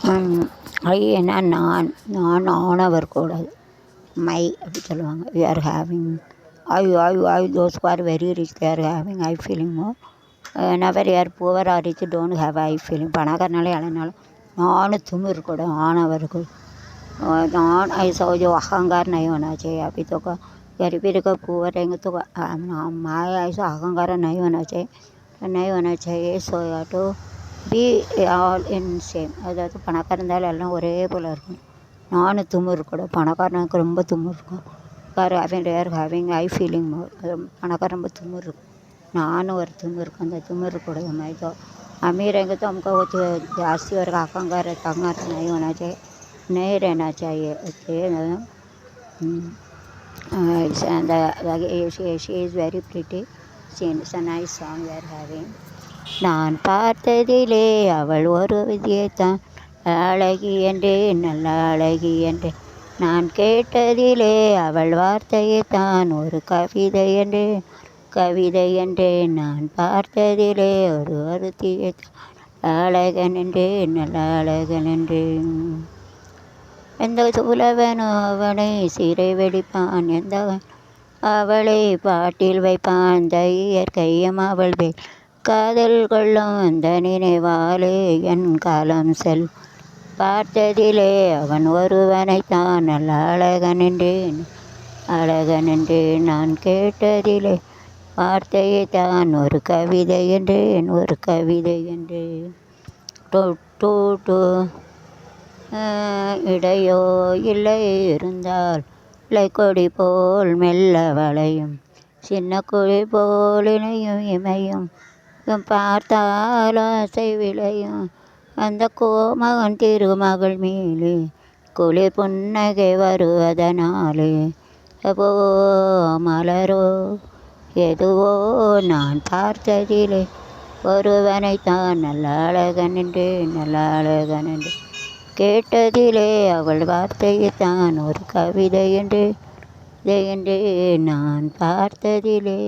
ஐன்னா நான் ஆனவர் கூடாது. மை அப்படி சொல்லுவாங்க. We are having I those who are very rich they are having I feeling more. Never யார் poor or rich don't have I feeling. பணக்காரனாலே ஏழைனாலும் நான் திமிரு கூட ஆனவர் கூட நான் ऐसा हो जो अहंकार नहीं होना चाहिए। अभी तो गरीबी को पुअर रहेंगे तो माया ऐसा अहंकार नहीं होना चाहिए so to be all in same. அதாவது பணக்காரன் இருந்தாலும் எல்லாம் ஒரே போல் இருக்கும். நானும் திமிரு கூட பணக்காரனுக்கு ரொம்ப திமிரு இருக்கும். ஹேவிங் ஐ ஃபீலிங் மோர். பணக்காரன் ரொம்ப திமிரு இருக்கும். நானும் ஒரு திமிரு இருக்கும். அந்த திமிரு கூட मैं तो अमीर रहेंगे तो हमको वो जास्ती और अहंकार नहीं होना चाहिए, नहीं रहना चाहिए. She is very pretty. It's a nice song we are having. நான் பார்த்ததிலே அவள் ஒரு விதியைத்தான் அழகி என்றேன், நல்ல அழகி என்றேன். நான் கேட்டதிலே அவள் வார்த்தையைத்தான் ஒரு கவிதை என்றேன். நான் பார்த்ததிலே ஒரு ஒருத்தியைத்தான் அழகன் என்றேன், நல்ல அழகன் என்றேன். எந்த சூழவனோ அவனை சிறை வெடிப்பான், எந்தவன் அவளை பாட்டில் வைப்பான். இந்த இயற்கையும் அவள் பேர் காதல் கொள்ளும் அந்த நினைவாலே என் காலம் செல். பார்த்ததிலே அவன் ஒருவனைத்தான் நல்ல அழகன் என்றேன். நான் கேட்டதிலே வார்த்தையைத்தான் ஒரு கவிதை என்றேன். இடையோ இல்லை இருந்தால் கொடி போல் மெல்ல வளையும், சின்ன குழி போல் இணையும் இமையும் பார்த்தால் ஆசை விளையும். அந்த கோமகன் திருமகள் மேலே குளிர் புன்னகை வருவதனாலே எப்போ மலரோ எதுவோ நான் பார்த்ததிலே ஒருவனைத்தான் நல்ல அழகன் என்று கேட்டதிலே அவள் வார்த்தையைத்தான் ஒரு கவிதை என்று நான் பார்த்ததிலே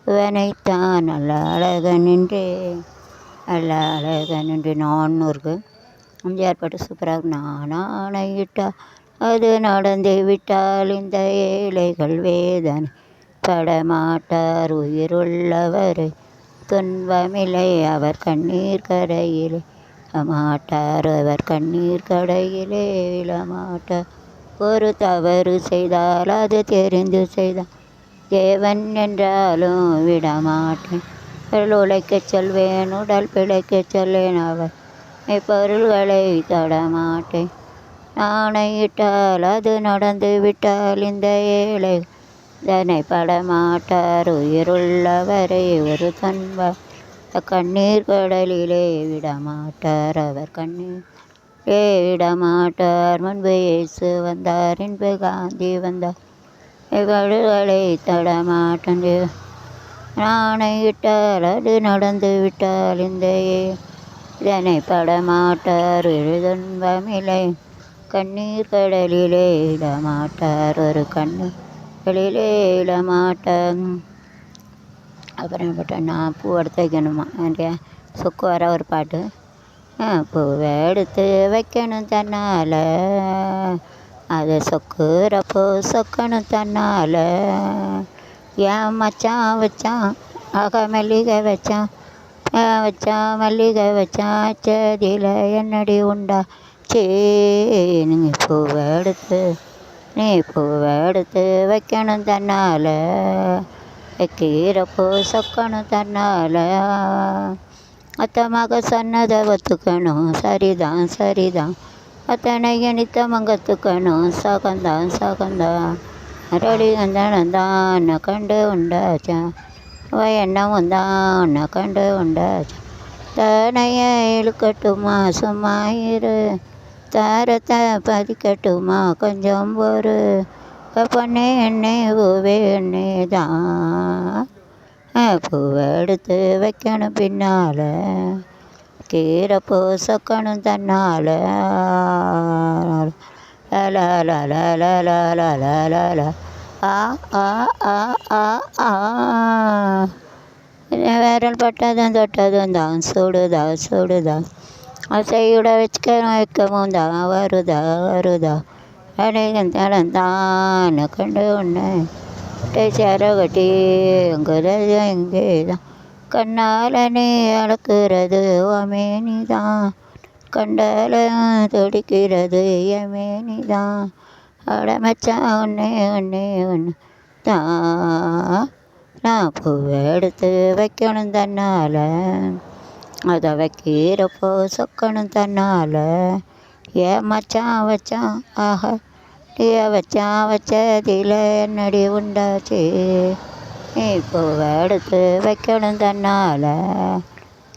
ஒருவனைத்தான் நல்ல அழகன் என்று நான் இருக்கு. எம்ஜிஆர் பாட்டு சூப்பராக இருக்கும். நான் ஆணையிட்டால் அது நடந்து விட்டால் இந்த ஏழைகள் வேதனை படமாட்டார், உயிருள்ளவரை துன்பமில்லை அவர் கண்ணீர் கரையிலே மாட்டார், அவர் கண்ணீர் கடையிலே விழமாட்டார். ஒரு தவறு செய்தால் அது தெரிந்து செய்தால் தேவன் என்றாலும் விடமாட்டேன். உழைக்கச் சொல்வேன், உடல் பிழைக்கச் சொல்வேன், அவர் பொருள்களை தொடமாட்டேன். ஆணையிட்டால் அது நடந்து விட்டால் இந்த ஏழை இதனை படமாட்டார், உயிருள்ளவரை ஒரு துன்ப கண்ணீர் கடலிலே விடமாட்டார், அவர் கண்ணீரே விடமாட்டார். முன்பு இயேசு வந்தார், இன்பு காந்தி வந்தார், இவர்களை தடமாட்டேன். ஆணையிட்டால் அது நடந்து விட்டால் இந்த இதனை படமாட்டார், ஒரு துன்பமில்லை கண்ணீர் கடலிலே இடமாட்டார், ஒரு கண்ணிலே இடமாட்டார். அப்புறம் பட்டேன் நான் பூ எடுத்து வைக்கணுமா என்ற சொக்கு வர ஒரு பாட்டு. பூவை எடுத்து வைக்கணும் தன்னால், அதை சொக்குறப்போ சொக்கணும் தன்னால். ஏன் மச்சான் வச்சான் மல்லிகை வச்சான் மல்லிகை வச்சான் சதியில் என்னடி உண்டா நீ பூவை எடுத்து வைக்கணும் தன்னால், வைக்கிறப்போ சொக்கணும் தன்னால். அத்தமாக சொன்னதை ஒத்துக்கணும், சரிதான் அத்தனை நித்தமாக கற்றுக்கணும், சகந்தான் அரளி வந்தானந்தான் கண்டு உண்டாச்சா எண்ணமும் தான் கண்டு உண்டாச்சா. தனைய இழுக்கட்டுமா சும்மா இரு, தாரத்தை பதிக்கட்டுமா கொஞ்சம் ஒரு பொண்ணே எண்ணே பூவே எண்ணே தான். பூவை எடுத்து வைக்கணும் பின்னால், கீரைப்பூ சொக்கணும் தன்னால். விரல் பட்டதும் தொட்டதும் தான் சுடுதா அசையுட வச்சுக்க வைக்கவும் தான் வருதா வருதா அடையந்தான் கண்டு ஒன்று சேரகட்டி அங்குறது இங்கே தான் கண்ணால் நீ அளக்கிறது ஓமேனி தான் கண்டால துடிக்கிறது எமேனி தான் அடமச்சான் ஒன்று ஒன்று ஒன்று தான் நான் பூவை எடுத்து வைக்கணும் தன்னால் அதை வைக்கிறப்போ சொக்கணும் தன்னால் ஏன் மச்சான் வச்சான் ஆஹா வச்சான் வச்சதில் என்னடி உண்டாச்சு இப்போ எடுத்து வைக்கணும் தன்னால்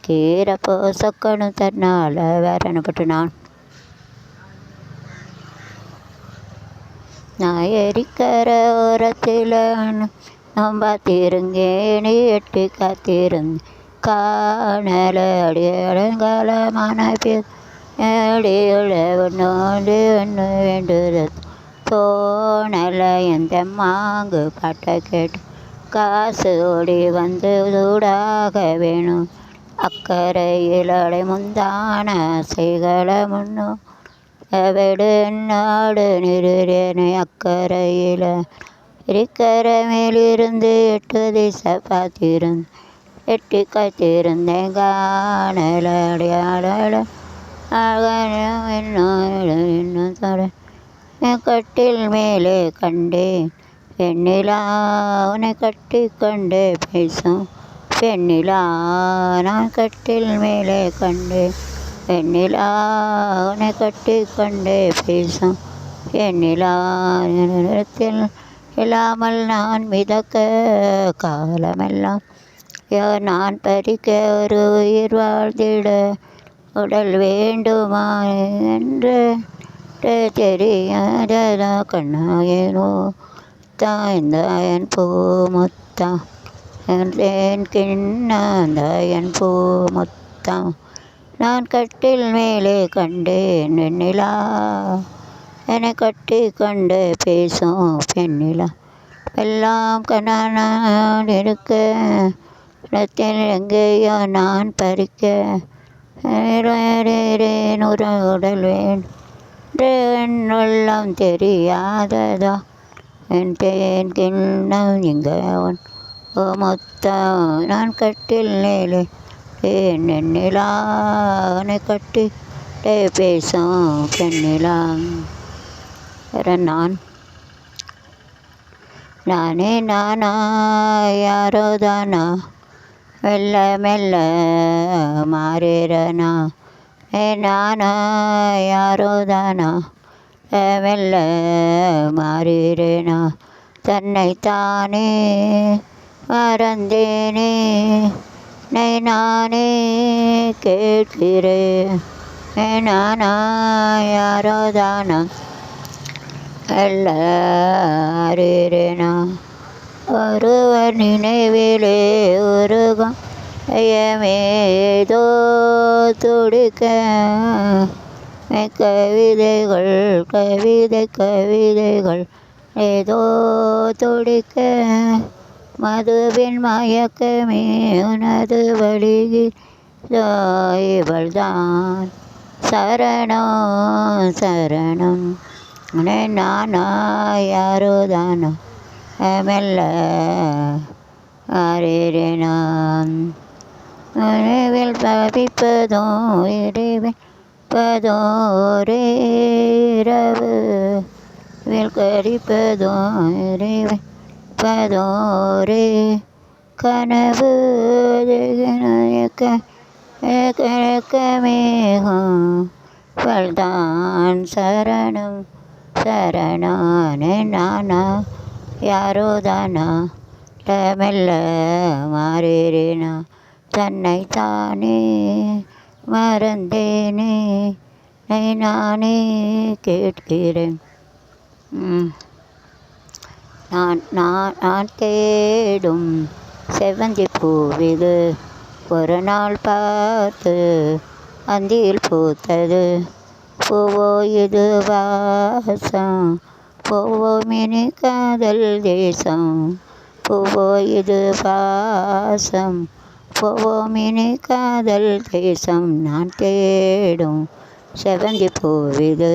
கீரைப்போ சொக்கணும் தன்னால் வேற என்ன பட்டு நான் எரிக்கிற ஓரத்தில் நான் பார்த்திருங்கேனி எட்டு காத்திருந்தேன் காணல அடியலங்காலமான பேர் அடியுள்ள ஒன்று ஒன்று வேண்டுது தோணல எந்த மாங்கு பாட்டை கேட்டு காசு ஓடி வந்து சூடாக வேணும் அக்கறையில் அடை முந்தான ஆசைகளை முன்னும் விடு நாடு நிறுவனை அக்கறையில் இருக்கிற மேலிருந்து 8 திசை பார்த்திருந்து எட்டி காத்திருந்தேன் காணல அடையாள இன்னும் தர என் கட்டில் மேலே கண்டேன் பெண்ணிலா உன்னை கட்டி கொண்டே பேசும் பெண்ணிலா நான் கட்டில் மேலே கண்டேன் பெண்ணிலா உன்னை கட்டி கொண்டே பேசும் பெண்ணிலா நிலத்தில் இல்லாமல் நான் மிதக்க காலமெல்லாம் நான் பறிக்க ஒரு உயிர் வாழ்ந்திட உடல் வேண்டுமா என்று தெரியாததா கண்ணாயனோ தாய்ந்தாயன் பூமுத்தா என் கிண்ணாந்தாயன் பூமுத்தா நான் கட்டில் மேலே கண்டேன் வெண்ணிலா என்னை கட்டி கொண்டு பேசும் பெண்ணிலா எல்லாம் கண்ணான் இருக்க இடத்தில் எங்கேயோ நான் பறிக்க ஒரு உடல் வேண்டும் உள்ளம் தெரியாததா என் பேன் கிண்ணம் இங்கே மொத்தம் நான் கட்டில் மேலே பெண்ணிலா அவனை கட்டி பேசும் பெண்ணிலா நானே நானா யாரோ தானா மெல்ல மெல்ல மாறிறனா நானா யாரோ தானா மெல்ல மாறிறேனா தன்னைத்தானே மறந்தேனே நானே கேட்கிறேன் நானா யாரோ தானா மெல்ல மாறிறேனா ஒருவர் நினைவிலே உருகம் ஐயமேதோ துடிக்க கவிதைகள் ஏதோ துடிக்க மதுவின் மயக்கமே உனது வழியில் இவள்தான் சரணம் சரணம் நானா யாரோ தானோ மெல்ல மாறினான் உணவில் தவிப்பதோ இருப்பதோ இரவு வில் கடிப்பதோ இருப்பதோ கனவு மேகம் வல்தான் சரணம் சரணானே நானா யாரோ தானா மெல்ல மாறினா தன்னைத்தானே மறந்தேனே நானே கேட்கிறேன் நான் தேடும் செவ்வந்தி பூவிது ஒரு நாள் பார்த்து அந்தியில் பூத்தது பூவோ இது வாசம் பூவோ மினி காதல் தேசம் பூவோ இது வாசம் போவோம் இனி காதல் தேசம் நான் தேடும் செவந்தி பூவிது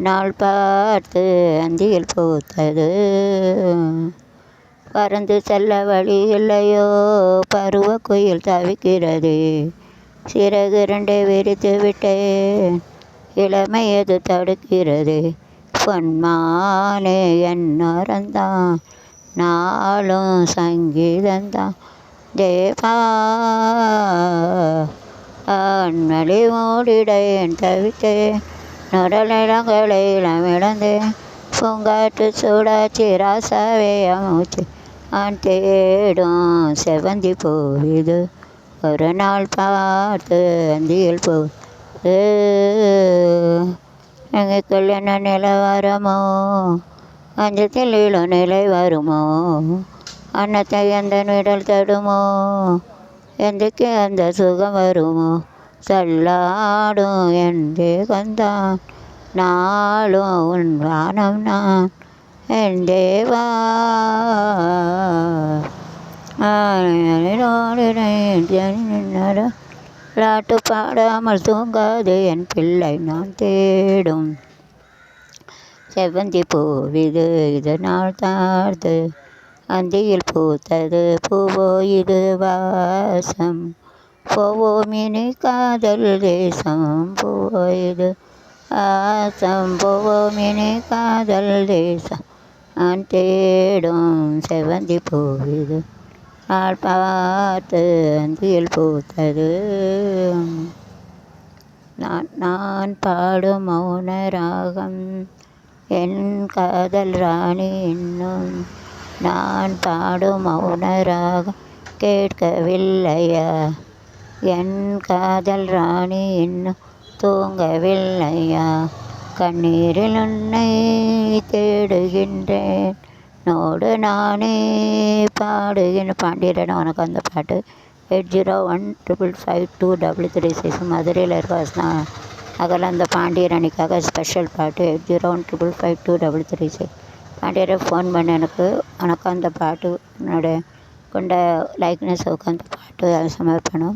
நாள் பார்த்து அந்தியில் பூத்தது. பறந்து செல்ல வழி இல்லையோ பருவ குயில் தவிக்கிறது. சிறகு ரெண்டை விரித்து விட்டேன் இளமை எது தடுக்கிறது. பொன்மானே என்னறந்தான் நாளும் சங்கீதந்தான். தேவா அன்மொழி மூடிட என் தவித்தேன். நுடலிடங்களை இழந்தேன். பூங்காற்று சூடாச்சி ராசாவே அமூச்சு நான் தேடும் செவந்தி பூவிது ஒரு நாள் பார்த்து அந்தியில் போகுது. எங்களுக்குள் என்ன நிலவரமோ அஞ்சத்தில் இளம் நிலை வருமோ. அன்னத்தை எந்த நிழல் தடுமோ எந்தக்கு அந்த சுகம் வருமோ. தள்ளாடும் என் தேகந்தான் நாளும் உன் வானம் நான் என் தேவா. விளாட்டு பாடாமல் தூங்காது என் பிள்ளை நான் தேடும் செவ்வந்தி பூவிது இதனால் தாழ்த்து அந்தியில் பூத்தது. பூவோ இது வாசம் போவோம் இனி காதல் தேசம். பூவோ இது வாசம் போவோம் இனி காதல் தேசம் நான் தேடும் செவந்தி பூவிது நாள் பார்த்து அந்தியில் பூத்தது. நான் பாடும் மௌன ராகம் என் காதல் ராணி இன்னும். நான் பாடும் மௌன ராகம் கேட்கவில்லையா. என் காதல் ராணி இன்னும் தூங்கவில்லையா. கண்ணீரில் உன்னை தேடுகின்றேன் நோடு நானே பாடுகின்ற பாண்டியரன். உனக்கு அந்த பாட்டு 8015523336 மதுரையில் இருக்க வசனா அதில் அந்த பாண்டியரணிக்காக ஸ்பெஷல் பாட்டு 8015523336. பாண்டியரை ஃபோன் பண்ண எனக்கு அந்த பாட்டு என்னோட கொண்ட லைக்னஸ் உட்காந்து பாட்டு समर्पणम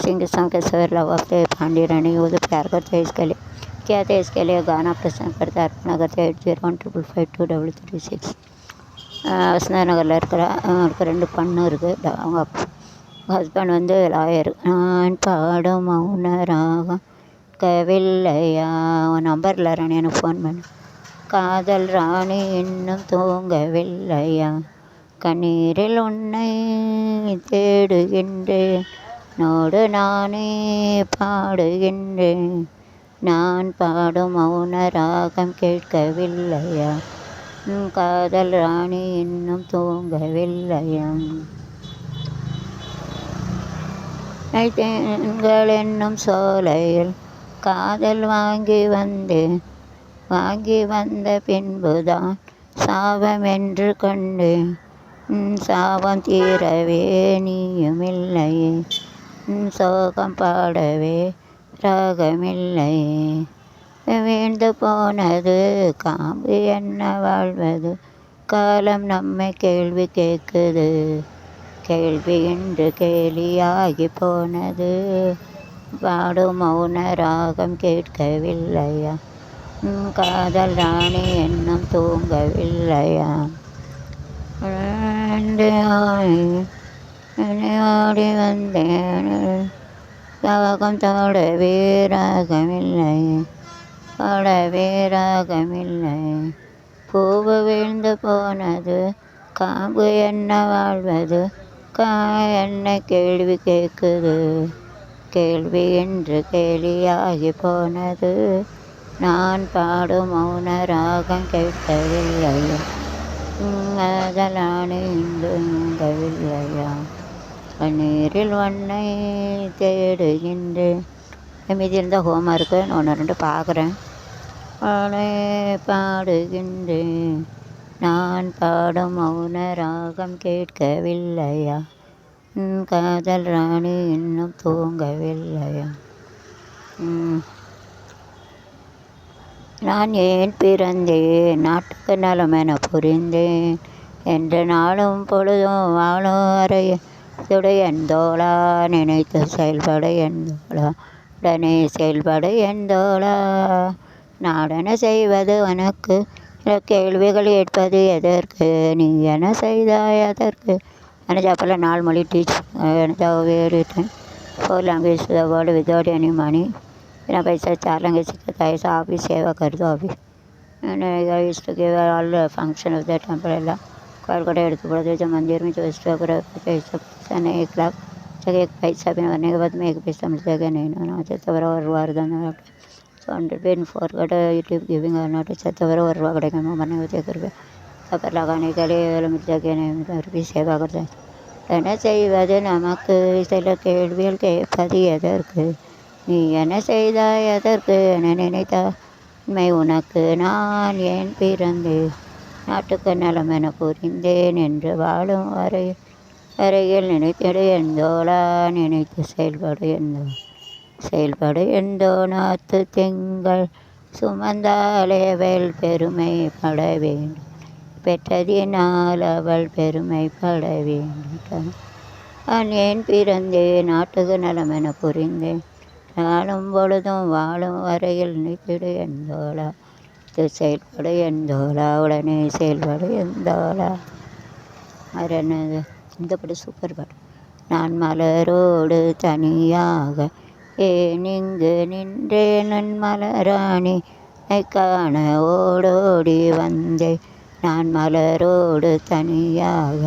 सिंह सॉन्ग के सर लव ऑफ पांडियरानी वो तो प्यार करते हैं इसके लिए क्या थे इसके लिए गाना पसंद करते अर्पण करते 8015523336. வசந்தா நகரில் இருக்கிற 2 பொண்ணு இருக்குது. அவங்க ஹஸ்பண்ட் வந்து லாயர். நான் பாடும் மௌன ராகம் கவில்லையா. அவன் நம்பரில் ராணி எனக்கு ஃபோன் பண்ணு. காதல் ராணி இன்னும் தூங்கவில்லையா. கண்ணீரில் உன்னை தேடுகின்றேன் நோடு நானே பாடுகின்றேன். நான் பாடும் மௌன ராகம் கேட்கவில்லையா. காதல் ராணி இன்னும் தூங்கவில்லையா. நைத்தேன்கள் என்னும் சோலையில் காதல் வாங்கி வந்த பின்புதான் சாபம் என்று கொண்டேன். சாபம் தீரவே நீயுமில்லையே. சோகம் பாடவே ராகமில்லையே. வீழ்ந்து போனது காம்பு என்ன வாழ்வது. காலம் நம்மை கேள்வி கேட்குது. கேள்வி இன்று கேலியாகி போனது. பாடும் மௌன ராகம் கேட்கவில்லையா. காதல் ராணி இன்னும் தூங்கவில்லையா. ஓடி வந்தேன் ராகம் தோடவே ராகமில்லையே. பாடவே ராகமில்லை. பூவு வீழ்ந்து போனது காம்பு என்ன வாழ்வது. என்ன கேள்வி கேட்குது. கேள்வி என்று கேலியாகி போனது. நான் பாடும் மௌன ராகம் கேட்கவில்லையா. அதலானே இந்துங்கவில்லையா. கண்ணீரில் ஒன்னை தேடுகின்றேன். மீதி இருந்தால் ஹோமாக இருக்கு. நான் 1 2 பார்க்குறேன். பாடுகின்றேன். நான் பாடும் மௌன ராகம் கேட்கவில்லையா. காதல் ராணி இன்னும் தூங்கவில்லையா. நான் ஏன் பிறந்தேன் நாட்டுக்கு நலமென புரிந்தேன். என்ற நாளும் பொழுதும் வாழும் வரைய துடை என் தோழா நினைத்து செயல்பட என் தோழா உடனே செயல்பட என் தோழா நாடென செய்வது உனக்கு கேள்விகள் கேட்பது எதற்கு நீ என செய்தாய் அதற்கு எனக்கு அப்போல்லாம் 4 மொழி டீச் எனக்கு வேறு 4 language the world without any money मेरा पैसा 4 language सीखता है ऐसा ऑफिस सेवा कर दो ऑफिस मैंने used to give all the function of the temple एला कोलकाता எடுத்து पड़ते जब मंदिर में जो स्टॉक पैसा नहीं 1 लाख जब 1 पैसा भी करने के बाद में 1 पैसा मिलता है नहीं ना चतवर और वारदान so 100 been forgot it giving or not चतवर और रवा करेंगे मरने को चेक करके तब लगाने के लिए मिलता है नहीं मिलता भी सेवा करते हैं என்ன செய்வது நமக்கு சில கேள்விகள் கேட்பது எதற்கு நீ என்ன செய்தாய் எதற்கு என நினைத்தா உண்மை உனக்கு நான் ஏன் பிறந்தேன் நாட்டுக்கு நலம் என புரிந்தேன் என்று வாழும் வரையில் நினைத்திடு எந்தோளா நினைத்து செயல்படு எந்தோ நாத்து திங்கள் சுமந்தாலே அவள் பெருமைப்பட வேண்டும் பெற்றதினால் அவள் பெருமைப்பட வேண்டும் நான் ஏன் பிறந்தேன் நாட்டுக்கு நலம் என புரிந்தேன் நாளும் பொழுதும் வாழும் வரையில் நினைத்திடு எந்தோளா செயல்படு எந்தோளா உடனே செயல்படு எந்தோளா வேறு என்னது இந்த படம் சூப்பர் படம் நான் மலரோடு தனியாக ஏன் இங்கு நின்றேன் நன் மலராணி காண ஓடோடி வந்தேன் நான் மலரோடு தனியாக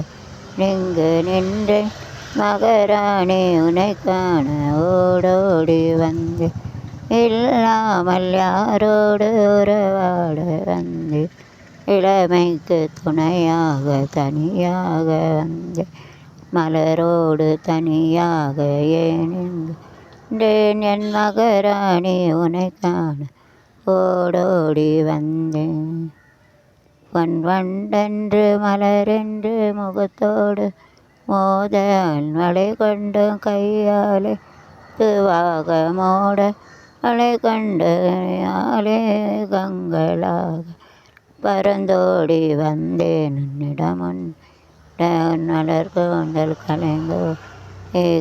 இங்கு நின்றேன் மகராணி உன்னை காண ஓடோடி வந்தேன் இல்லாமல் யாரோடு உறவாட வந்தேன் இளமைக்கு துணையாக தனியாக வந்தேன் மலரோடு தனியாக ஏனென்றேன் என் மகராணி உன்னை காண ஓடோடி வந்தேன் வண்டென்று மலரென்று முகத்தோடு மோத மழை கொண்டு கையாலே துவாக மோட மழை கண்டு ஆலே கங்களாக பறந்தோடி வந்தேன் உன்னிடமுன் மலர் கூந்தல் கலைந்தோ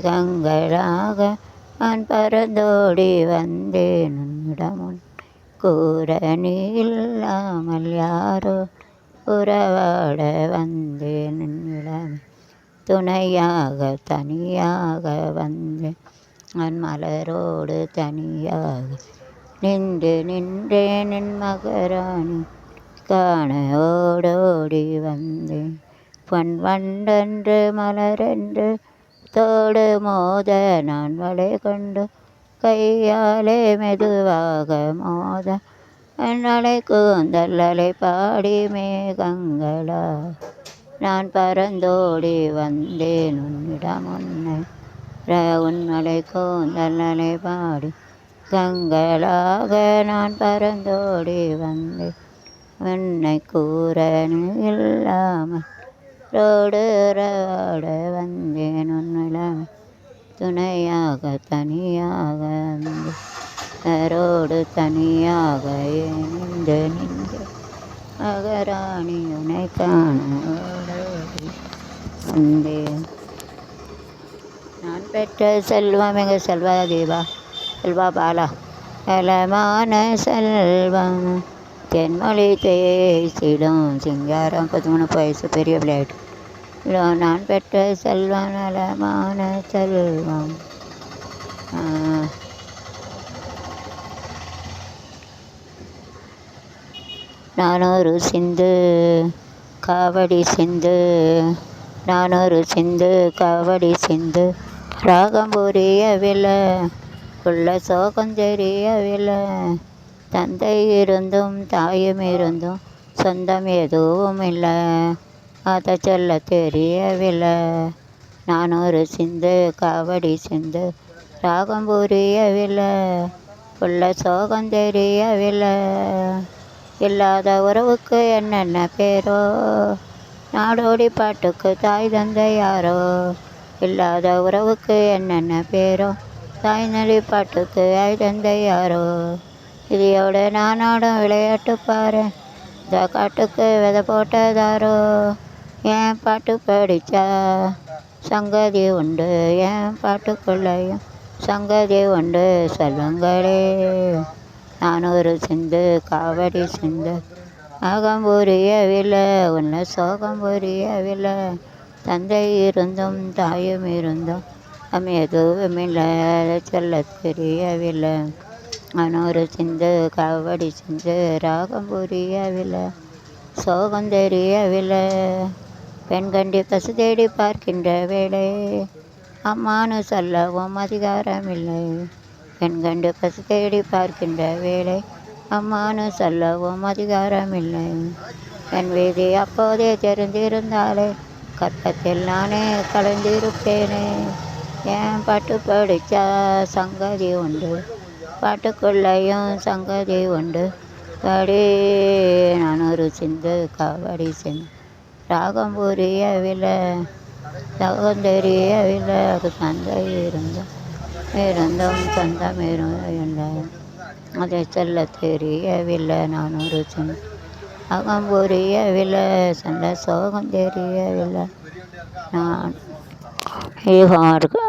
கங்களாக நான் பறந்தோடி வந்தேன் உன்னிடமுன் கூற நீ இல்லாமல் யாரோ உறவாட வந்தேன் இளமை துணையாக தனியாக வந்தேன் நான் மலரோடு தனியாக நின்றேன் என் மகராணி காண ஓடோடி வந்தேன் வண்டென்று மலரென்று தோடு மோத நான் வளை கொண்டு கையாலே மெதுவாக மோத அலை கூந்தல் அலை பாடி மேகங்களா நான் பறந்தோடி வந்தேன் உன்னிடம் உன்மலை கூந்தல் அலை பாடி கங்களாக நான் பறந்தோடி வந்தேன் உன்னை கூற இல்லாமல் ரோடு உறவாட வந்தேன் உன்னிடம் துணையாக தனியாக ரோடு தனியாக நின்று மகராணி உன்னை காண வந்தேன் நான் பெற்ற செல்வம் எங்கள் செல்வா பாலா பலமான செல்வம் தென்மொழி தேய்ச்சிடும் சிங்காரம் 13 வயசு பெரிய விளையாட்டு நான் பெற்ற செல்வம் நலமான செல்வம் நானொரு சிந்து காவடி சிந்து ராகம் புரியவில்லை உள்ள சோகம் தெரியவில்லை தந்தை இருந்தும் தாயும் இருந்தும் சொந்தம் எதுவும் இல்லை அதை சொல்ல தெரியவில்லை நானொரு சிந்து காவடி சிந்து ராகம் புரியவில்லை உள்ள சோகம் தெரியவில்லை இல்லாத உறவுக்கு என்னென்ன பேரோ நாடோடி பாட்டுக்கு தாய் தந்தை யாரோ இல்லாத உறவுக்கு என்னென்ன பேரோ தாய் நடி பாட்டுக்கு தாய் தந்தை யாரோ இதையோட நானோடும் விளையாட்டு பாரு இந்த காட்டுக்கு விதை போட்டதாரோ ஏன் பாட்டு படித்தா சங்கதி உண்டு என் பாட்டுக்குள்ளையும் சங்கதி உண்டு சொல்லுங்களே. நான் ஒரு சிந்து காவடி சிந்து அகம் புரியவில்லை உன்னை சோகம் புரியவில்லை. தந்தை இருந்தும் தாயும் இருந்தும் நம் எதுவுமில்லை சொல்ல தெரியவில்லை. நான் ஒரு சிந்து காவடி சிந்து ராகம் புரியவில்லை சோகம் தெரியவில்லை. பெண் கண்டி பசு தேடி பார்க்கின்ற வேளை அம்மானு சொல்லவும் அதிகாரமில்லை. பெண் கண்டு பசு தேடி பார்க்கின்ற வேளை அம்மானு சொல்லவும் அதிகாரமில்லை. என் வீதி அப்போதே தெரிந்திருந்தாலே கற்பத்தில் நானே கலந்திருப்பேனே. என் பாட்டு படித்தா சங்கதி உண்டு பாட்டுக்குள்ளையும் சங்கதி உண்டு படி. நான் ஒரு சிந்து காவடி சிந்து ராகம் புரியவில்லை சகம் தெரியவில்லை. அது தந்தை இருந்தும் சொந்தம் இல்லை அதை சொல்ல தெரியவில்லை. நான் ஒரு சிந்து அகம் புரியவில்லை சொல்ல சோகம் தெரியவில்லை. நான் ஈகம் இருக்கு.